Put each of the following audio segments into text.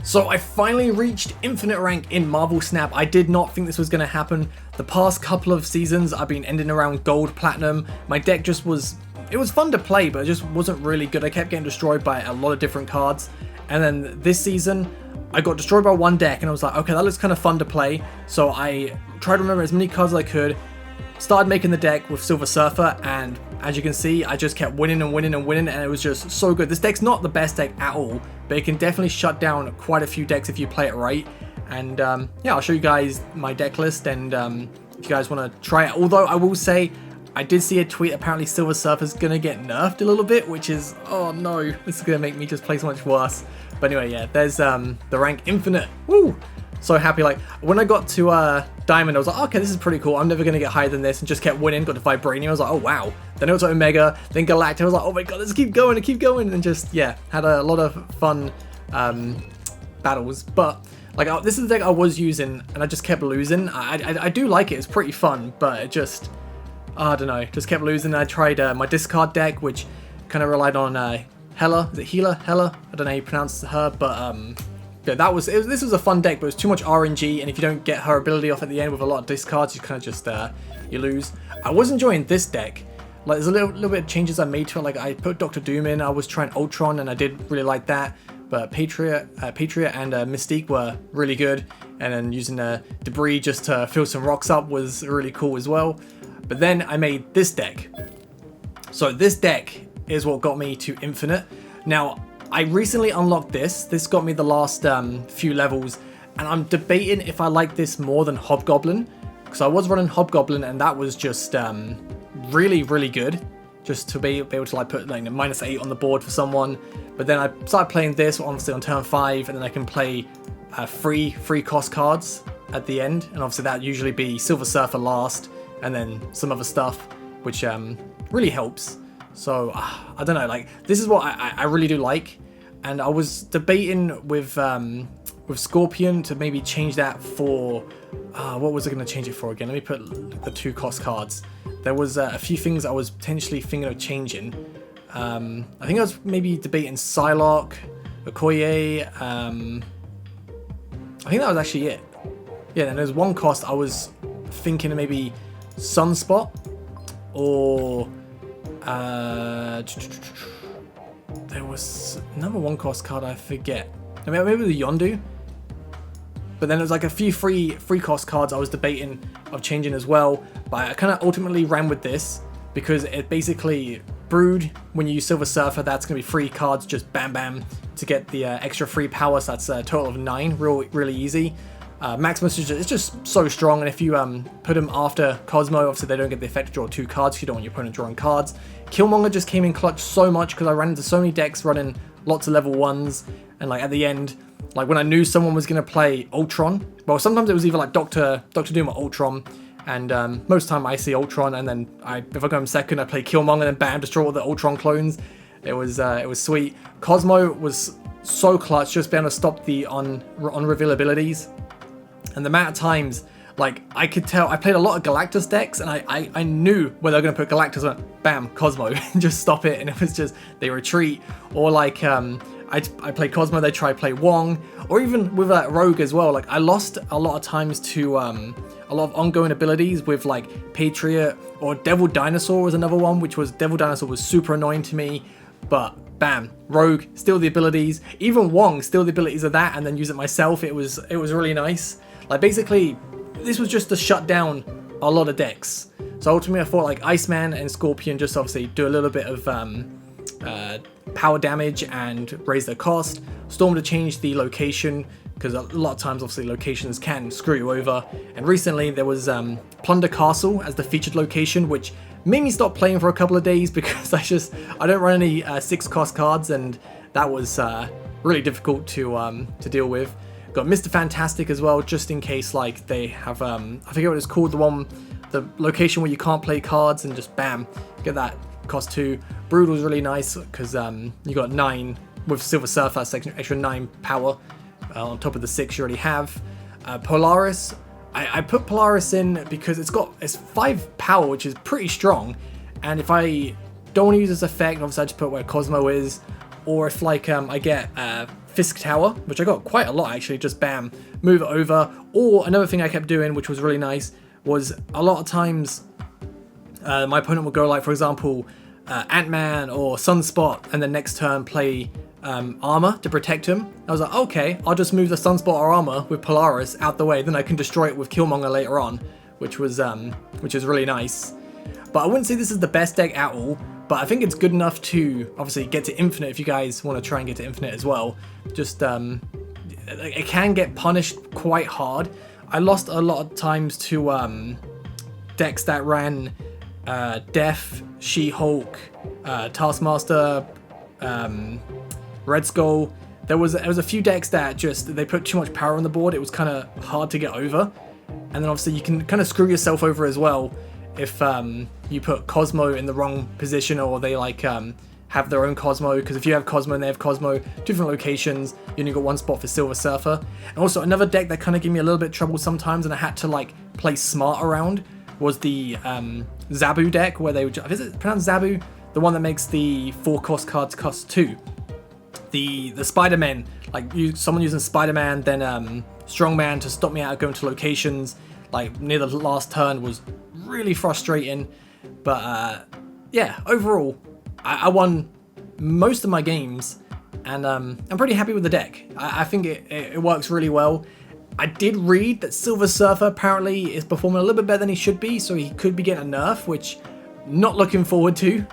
So I finally reached Infinite rank in Marvel Snap. I did not think this was going to happen. The past couple of seasons I've been ending around Gold, Platinum. My deck just was, it was fun to play, but it just wasn't really good. I kept getting destroyed by a lot of different cards. And then this season, I got destroyed by one deck and I was like, okay, that looks kind of fun to play. So I tried to remember as many cards as I could. Started making the deck with Silver Surfer, and as you can see, I just kept winning and winning and winning, and it was just so good. This deck's not the best deck at all, but it can definitely shut down quite a few decks if you play it right. And yeah, I'll show you guys my deck list, and if you guys want to try it. Although I will say, I did see a tweet, apparently Silver Surfer's going to get nerfed a little bit, which is, oh no, this is going to make me just play so much worse. But anyway, yeah, there's the rank Infinite. Woo! So happy. Like when I got to Diamond, I was like, okay, this is pretty cool. I'm never gonna get higher than this, and just kept winning. Got to Vibranium. I was like, oh wow. Then it was Omega. Then Galactic. I was like, oh my god, let's keep going and keep going, and just yeah, had a lot of fun battles. But like this is the deck I was using, and I just kept losing. I do like it. It's pretty fun, but it just I don't know, just kept losing. I tried my discard deck, which kind of relied on Hela. Is it Hela? I don't know how you pronounce her, but yeah, this was a fun deck, but it was too much RNG, and if you don't get her ability off at the end with a lot of discards, you kind of just you lose. I was enjoying this deck. Like there's a little bit of changes I made to it. Like I put Dr. Doom in. I was trying Ultron, and I did really like that. But Patriot and Mystique were really good, and then using Debris just to fill some rocks up was really cool as well. But then I made this deck. So this deck is what got me to Infinite. Now, I recently unlocked this. This got me the last few levels, and I'm debating if I like this more than Hobgoblin, because I was running Hobgoblin, and that was just really, really good, just to be able to like put like -8 on the board for someone. But then I started playing this obviously on turn 5, and then I can play free cost cards at the end, and obviously that usually be Silver Surfer last, and then some other stuff, which really helps. So I don't know, like this is what I really do like, and I was debating with Scorpion to maybe change that for what was I going to change it for again? Let me put the 2 cost cards. There was a few things I was potentially thinking of changing. I think I was maybe debating Psylocke, Okoye. I think that was actually it. Yeah, and there's one cost I was thinking of maybe Sunspot or. There was another 1 cost card I forget. I mean, maybe the Yondu. But then there's like a few free cost cards I was debating of changing as well. But I kind of ultimately ran with this because it basically Brood, when you use Silver Surfer, that's going to be free cards, just bam bam, to get the extra free power. So that's a total of 9, really easy. Maximus is just so strong, and if you put him after Cosmo, obviously they don't get the effect to draw 2 cards, because you don't want your opponent drawing cards. Killmonger just came in clutch so much, because I ran into so many decks running lots of level 1s, and like at the end, like when I knew someone was going to play Ultron, well sometimes it was either like Dr. Doom or Ultron, and most of the time I see Ultron, and then if I go in second I play Killmonger, and then bam, destroy all the Ultron clones. It was sweet. Cosmo was so clutch, just being able to stop the on-reveal abilities. And the amount of times, like, I could tell, I played a lot of Galactus decks, and I knew where they were going to put Galactus, and went, bam, Cosmo, just stop it, and it was just, they retreat. Or like, I played Cosmo, they try to play Wong, or even with Rogue as well. Like, I lost a lot of times to a lot of ongoing abilities with like Patriot, or Devil Dinosaur was another one, which was, Devil Dinosaur was super annoying to me, but bam, Rogue, steal the abilities, even Wong, steal the abilities of that, and then use it myself. It was really nice. Like basically, this was just to shut down a lot of decks. So ultimately I thought like Iceman and Scorpion just obviously do a little bit of power damage and raise their cost. Storm to change the location, because a lot of times obviously locations can screw you over. And recently there was Plunder Castle as the featured location, which made me stop playing for a couple of days, because I don't run any 6 cost cards, and that was really difficult to deal with. Got Mr. Fantastic as well, just in case like they have I forget what it's called, the location where you can't play cards, and just bam, get that cost 2. Brood was really nice because you got 9 with Silver Surfer, that's extra 9 power on top of the 6 you already have. Polaris, I put Polaris in because it's 5 power, which is pretty strong, and if I don't want to use this effect, obviously I just put where Cosmo is, or if like I get Fisk Tower, which I got quite a lot actually, just bam, move it over. Or another thing I kept doing, which was really nice, was a lot of times my opponent would go like, for example, Ant-Man or Sunspot, and then next turn play armor to protect him. I was like, okay, I'll just move the Sunspot or armor with Polaris out the way, then I can destroy it with Killmonger later on, which is really nice. But I wouldn't say this is the best deck at all, but I think it's good enough to obviously get to infinite if you guys want to try and get to infinite as well. Just it can get punished quite hard. I lost a lot of times to decks that ran Def, She-Hulk, Taskmaster, Red Skull. There was a few decks that they put too much power on the board. It was kind of hard to get over, and then obviously you can kind of screw yourself over as well if you put Cosmo in the wrong position, or they like have their own Cosmo, because if you have Cosmo and they have Cosmo, different locations, you only got one spot for Silver Surfer. And also another deck that kind of gave me a little bit of trouble sometimes, and I had to like play smart around, was the Zabu deck, where they would, is it pronounced Zabu? The one that makes the 4 cost cards cost 2. The Spider-Man, like someone using Spider-Man, then Strongman to stop me out of going to locations, like near the last turn, was really frustrating. But yeah, overall, I won most of my games, and I'm pretty happy with the deck. I think it works really well. I did read that Silver Surfer apparently is performing a little bit better than he should be, so he could be getting a nerf, which not looking forward to.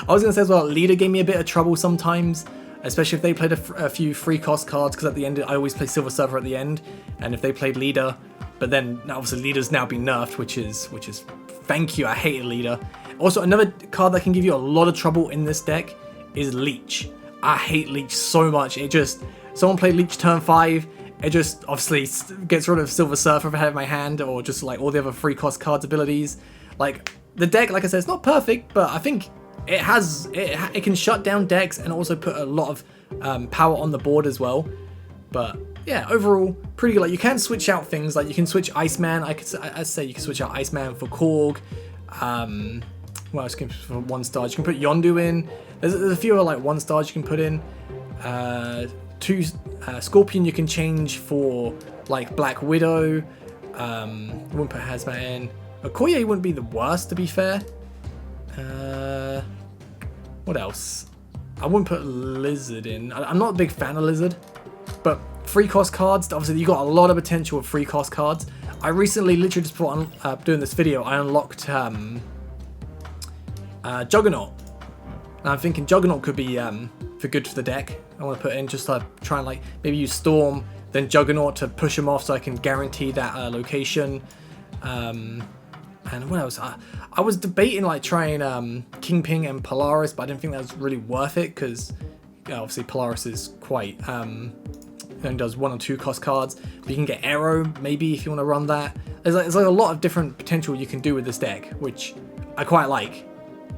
I was going to say as well, Leader gave me a bit of trouble sometimes, especially if they played a few free cost cards, because at the end I always play Silver Surfer at the end, and if they played Leader, but then obviously Leader's now been nerfed, which is thank you, I hated Leader. Also, another card that can give you a lot of trouble in this deck is Leech. I hate Leech so much. Someone played Leech turn 5, it just obviously gets rid of Silver Surfer ahead of my hand, or just like all the other free cost cards abilities. Like the deck, like I said, it's not perfect, but I think it can shut down decks and also put a lot of power on the board as well. But yeah, overall pretty good. Like you can switch out things, like you can switch Iceman. I'd say you can switch out Iceman for Korg. What else can you put for 1 star? You can put Yondu in. There's a few other like 1 stars you can put in. 2 Scorpion you can change for like Black Widow. Wouldn't put Hazmat in. Okoye wouldn't be the worst, to be fair. What else? I wouldn't put Lizard in. I'm not a big fan of Lizard, but free cost cards, obviously you got a lot of potential with free cost cards. I recently, literally just before doing this video, I unlocked Juggernaut. And I'm thinking Juggernaut could be good for the deck. I want to put in just to try and like maybe use Storm, then Juggernaut to push him off so I can guarantee that location. And what else? I was debating like trying Kingpin and Polaris, but I didn't think that was really worth it, because obviously Polaris is quite only does 1 or 2 cost cards. But you can get Arrow maybe if you want to run that. There's like a lot of different potential you can do with this deck, which I quite like.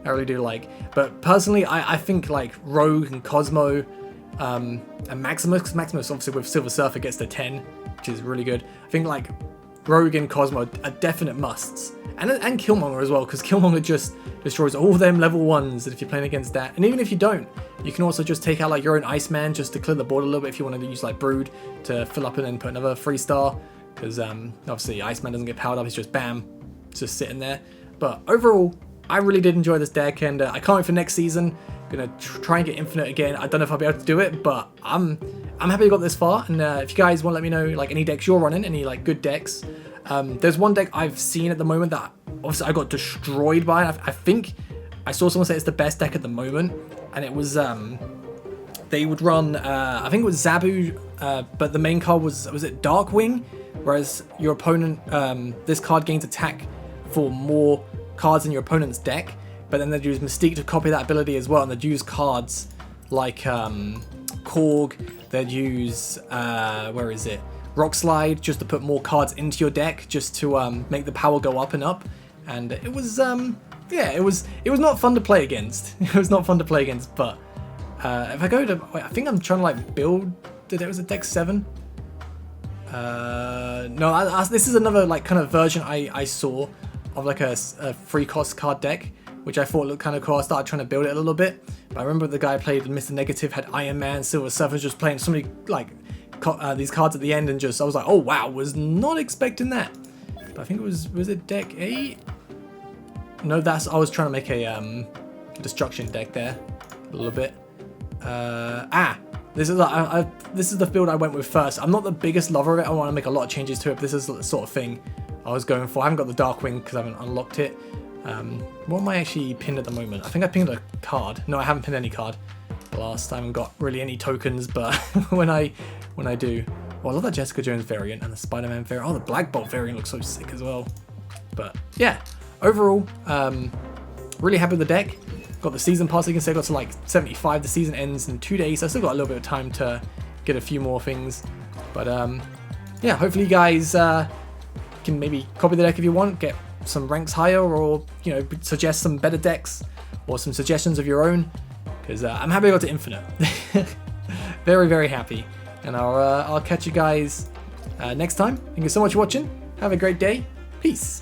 I really do like. But personally, I think like Rogue and Cosmo and Maximus, because Maximus obviously with Silver Surfer gets to 10, which is really good. I think like Rogue and Cosmo are definite musts. And Killmonger as well, because Killmonger just destroys all them level 1s if you're playing against that. And even if you don't, you can also just take out like your own Iceman just to clear the board a little bit if you want to use like Brood to fill up and then put another 3 star. Because obviously Iceman doesn't get powered up, it's just bam, it's just sitting there. But overall, I really did enjoy this deck, and I can't wait for next season. Gonna try and get Infinite again. I don't know if I'll be able to do it, but I'm happy I got this far. And if you guys want to let me know like any decks you're running, any like good decks. There's one deck I've seen at the moment that obviously I got destroyed by. I think I saw someone say it's the best deck at the moment, and it was they would run I think it was Zabu, but the main card was it Darkwing, whereas your opponent this card gains attack for more cards in your opponent's deck, but then they'd use Mystique to copy that ability as well, and they'd use cards like Korg, they'd use where is it? Rock Slide, just to put more cards into your deck, just to make the power go up and up. And it was yeah, it was not fun to play against. It was not fun to play against. But if I go to, wait, I think I'm trying to like build. It was a deck 7. No, this is another like kind of version I saw of like a free cost card deck, which I thought looked kind of cool. I started trying to build it a little bit, but I remember the guy I played, Mr. Negative, had Iron Man, Silver Surfer, just playing so many like these cards at the end, and just I was like, oh wow, was not expecting that. But I think it was it deck 8? No, I was trying to make a destruction deck there a little bit. This is the build I went with first. I'm not the biggest lover of it. I want to make a lot of changes to it, but this is the sort of thing I was going for. I haven't got the Darkwing because I haven't unlocked it. What am I actually pinned at the moment? I think I pinned a card. No, I haven't pinned any card. Last time I haven't got really any tokens, but when I do, well, I love that Jessica Jones variant and the Spider-Man variant. Oh, the Black Bolt variant looks so sick as well. But yeah, overall, really happy with the deck. Got the season pass, you can say, got to like 75. The season ends in 2 days, so I still got a little bit of time to get a few more things. But yeah, hopefully you guys can maybe copy the deck if you want, get some ranks higher, or you know, suggest some better decks or some suggestions of your own, because I'm happy I got to Infinite. Very, very happy. And I'll catch you guys next time. Thank you so much for watching. Have a great day. Peace.